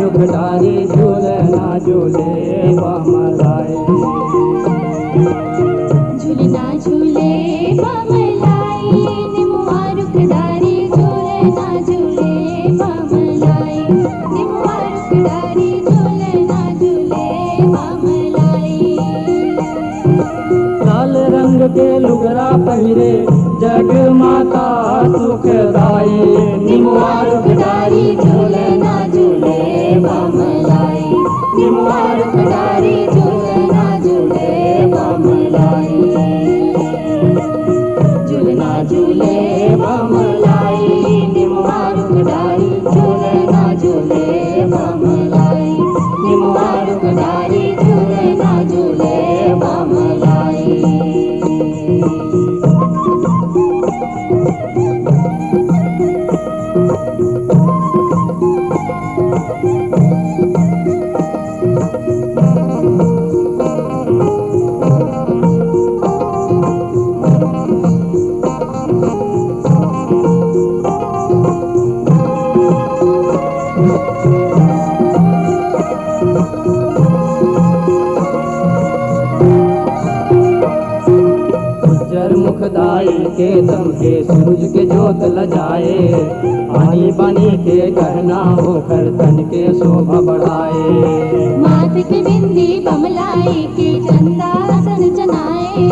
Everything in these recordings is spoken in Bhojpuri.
रुख डारी झूलना झूले बमलाई। झूलना झूले बमलाई, निमुआ रुख डारी झूलना झूले बमलाई, निमुआ रुख डारी झूलना झूले बमलाई। लाल रंग के लुगरा पहिरे जगमाता सुखदाई, निमुआ रुख डारी झूलना झूले बमलाई, निमुआ रुख डारी झूलना झूले बमलाई। झूलना झूले बमलाई, निमुआ रुख डारी झूलना झूले बमलाई, निमुआ रुख डारी झूलना झूले बमलाई। उज्जर मुखदाई के दम के सूरज के जोत लजाए, आनी बानी के गहना होकर तन के शोभा बढ़ाए। माथ के बिंदी बमलाई के चंदा सन चनाए,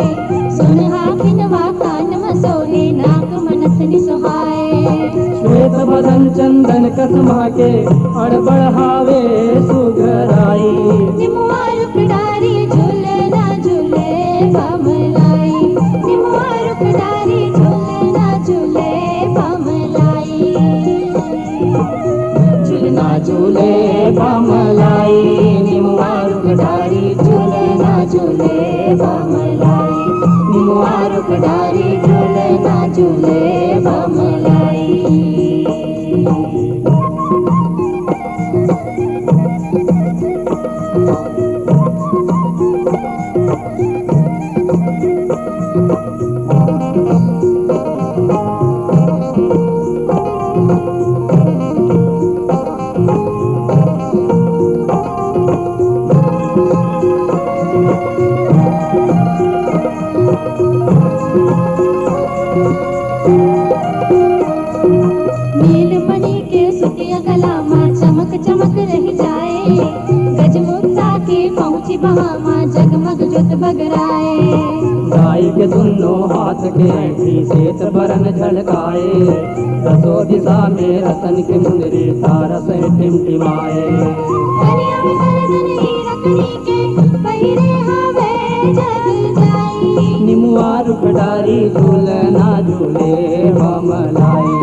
सोनहा खिनवा कान मसोहे नाक मनसनी सुहाए। श्वेत बदन चंदन कसमा के अड़बड़ावे सुघराई, निमुआ रुख डारी झूलना झूले बमलाई, निमुआ रुख डारी झूलना झूले बमलाई। झूलना झूले बमलाई, निमुआ रुख डारी झूलना झूले बमलाई, निमुआ रुख डारी झूलना झूले बमलाई। नीलमणि के सुतिया गला माँ चमक चमक रह जाए, गजमुक्ता के पहुँची बहामा जगमग जोत बगराए। गाय के दोनों हाथ के ऐठी श्वेत बरन झलकाए, रसो दिशा में रतन के मुंदरी तारा से टिमटिमाए। कलिया में गर्दन रखनी के पहिरे हवे जग जाई, निमुआ रुख डारी झूलना झूले बमलाई,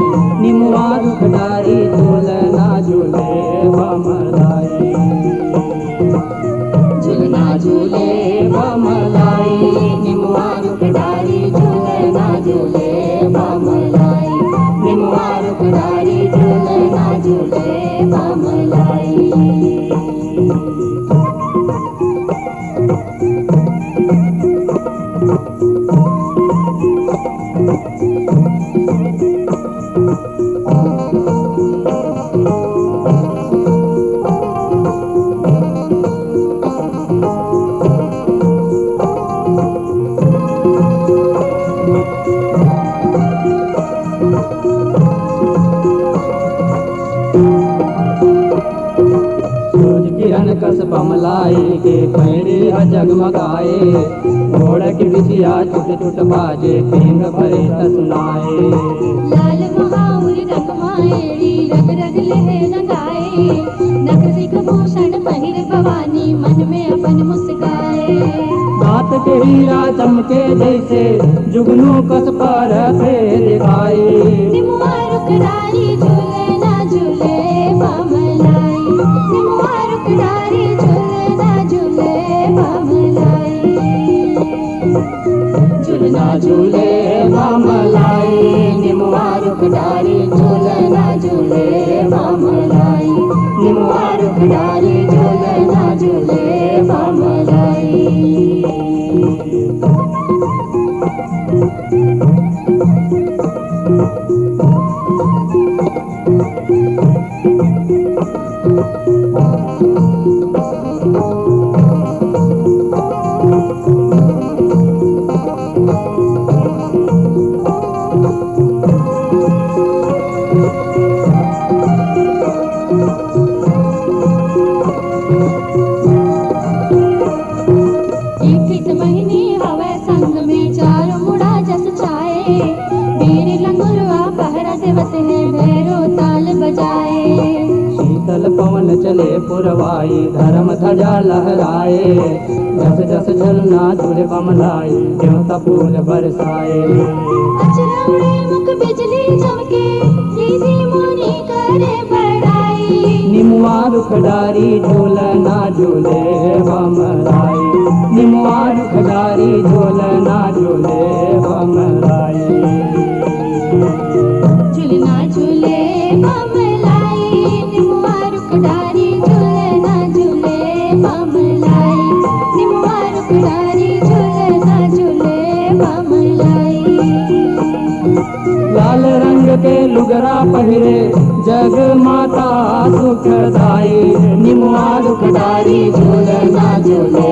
निमुआ रुख डारी झूलना झूले बमलाई। झूलना झूले बमलाई, निमुआ रुख डारी झूलना झूले बमलाई, निमुआ रुख डारी झूलना झूले बमलाई। सूरज किरण कस बमलाई के पैरे जगमगाए, घोड़ की बिछिया छुट छुट बाजे पेंग भरे सुनाए। लाल महाउर रंग माएड़ी रग रग लह रंगाए, नख सिख भूषण पहिर भवानी मन में अपन मुस्काए। दांत के हीरा चमके जैसे जुगनू कस पर फेर आए, निमुआ रुख डारी झूलना झूले बमलाई, निमुआ रुख डारी झूलना झूले बमलाई। झूलना झूले बमलाई, निमुआ रुख डारी झूलना झूले बमलाई, निमुआ रुख डारी झूलना झूले बमलाई। Thank you. इक्कीस महीने हवे संग में चार मुड़ा जस छाए, वीर लंगुरवा पहरा देवत है भैरो ताल बजाए। शीतल पवन चले पुरवाई धर्म ध्वजा लहराए, जस जस झरना झूले बमलाई देवता फूल बरसाए। अचरौड़े मुख बिजली चमके ऋषि मुनि करे बड़ाई, निमुआ रुखडारी झूलना झूले बमलाई, निमुआ रुखडारी झूलना झूले बमलाई। झूलना झूले बमलाई, निमुआ रुखडारी झूलना झूले बमलाई, निमुआ रुखडारी झूलना झूले बमलाई। लाल रंग के लुगरा पहिरे जग माता सुखदाई, निमुआ रुखडारी झूलना झूले